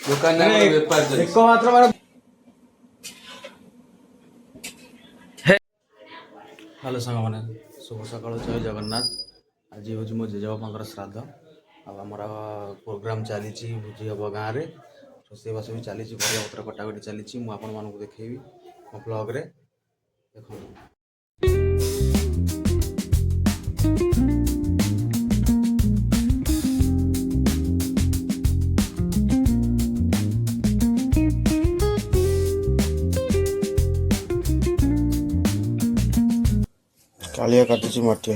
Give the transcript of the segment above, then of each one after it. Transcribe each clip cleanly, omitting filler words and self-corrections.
Hello सांग मैंने शुभ सकाल जय जगन्नाथ। आज हूँ मो जेजेबापा श्राद्ध आमर प्रोग्राम चली भोजी हम गाँव में रोसईबास भी चली परिया पत्र कटाकटी चली मुझे देखी मो ब्लॉग रे देख कालिया काटुची मटी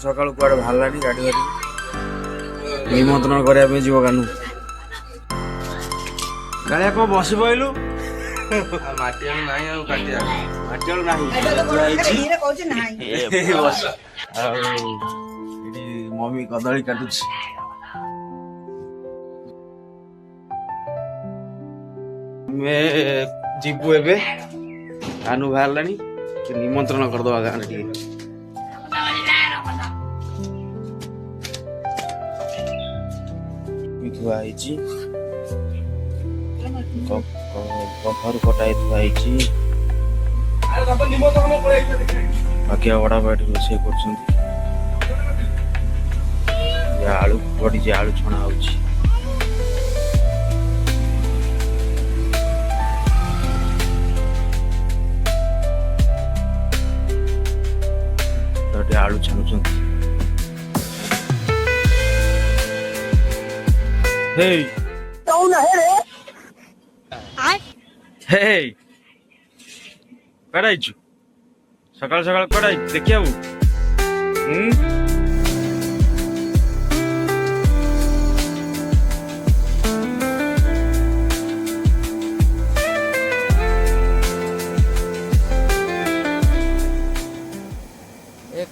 सकाल कुआड़े बाहर गाड़ी गाड़ी निमंत्रण करने जीव कानू गाड़िया कौन बस पड़लू मम्मी कदली काटुची जीवु ए कानू बाहर निमंत्रण करदे गाँव टे कफर कटाई बाकी बड़ा बाटी रोसे आलू पड़ी आलू छणा हो आलू छाणुंट कड़ाइचु सकाल सकाल कड़ाई देखिए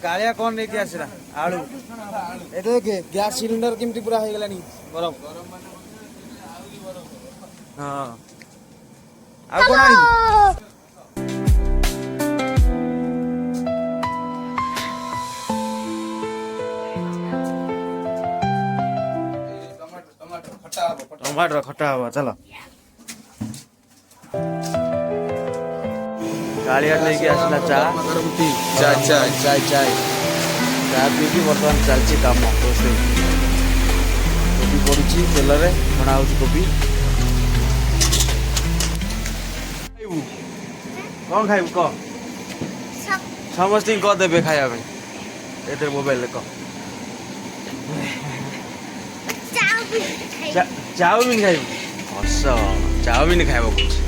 कालिया कौन लेके आसला आलू ए देखे गैस सिलेंडर केमती पूरा हो गलानी गरम हां आ कोन आनी टमाटर खट्टा हवा चलो कालिया लेके आसला चा चाय चाय चाय चाय चा पी बर्तमान चलती कम रोसे कोबी पड़ी तेल छणा हो कोबी कौन खाइबू कह समस्त कह देवे खाया ए मोबाइल कह चाउमिन खाइबू हस चाउमिन खाइब कौन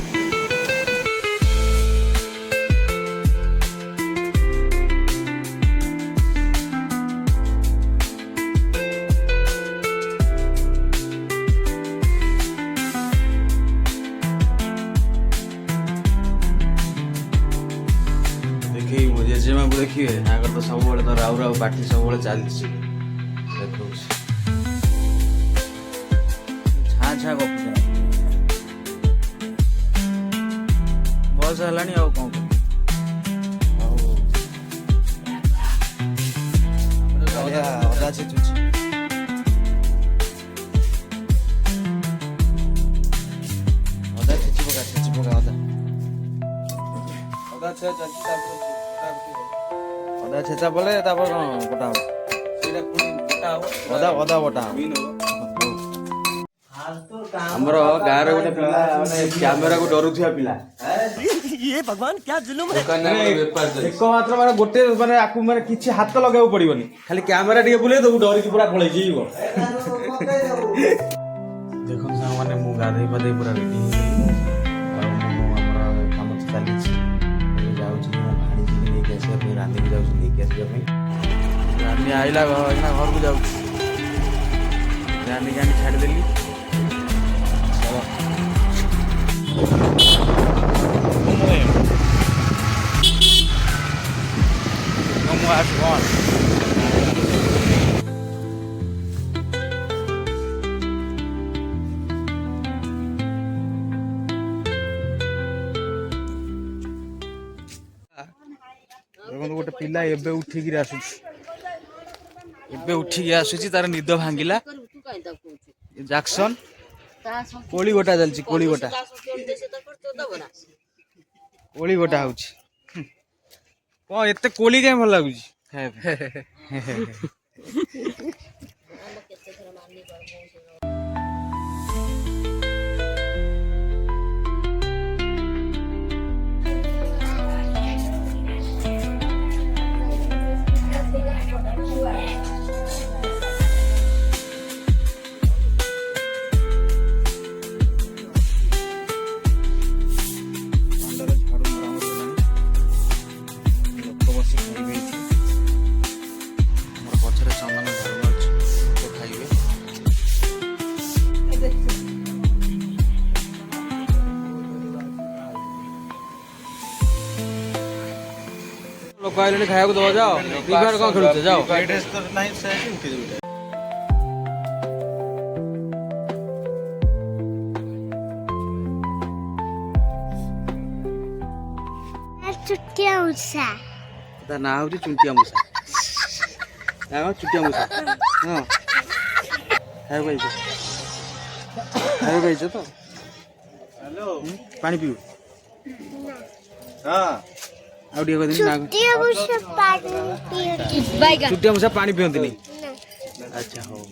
जेजेमा को देखिए आगर तो सब तो राउ राउ पार्टी सब चलती देखो छा छा गप बस है कौन अदा छेचुची अदा छेची पका अदा अदा छेचा बोले कटा अदा अदा बटा हमर गाँव रे गोटे पिला माने कैमरा को डरुथिया पिला ये भगवान क्या जुलुम है एक मात्र माने गोटे माने आकु माने किछि हाथ लगाउ पड़िबनी खाली कैमरा टिके बुले दबु डरि की पूरा पळै जइबो देखन सा माने मु गाधै पदे पूरा रेडी हमर काम चली जाउ छी भाणी जी ले के से फिर रांधी जाउ छी लेके आसी पे रानी आइला घर को जाउ रानी गानी छाड़ देली last one. देखो गोटे पिला एबे उठिकी आसुची तार निद भांगिला जैक्सन कोली गोटा चलची कोली गोटा होची कौन एते कोली के भल लागुची लोक आइले खाया को दवा जाओ फ्री फायर कौन खेलुते जाओ एड्रेस तो नहीं से उठी दे चुटिया मुसा ता ना हो चुंटिया मुसा ना चुटिया मुसा हां है भाई तो हेलो पानी पियो हां आउ डी दिन ना चुटिया मुसा पानी पियो चुटिया मुसा पानी पियंती नहीं अच्छा हो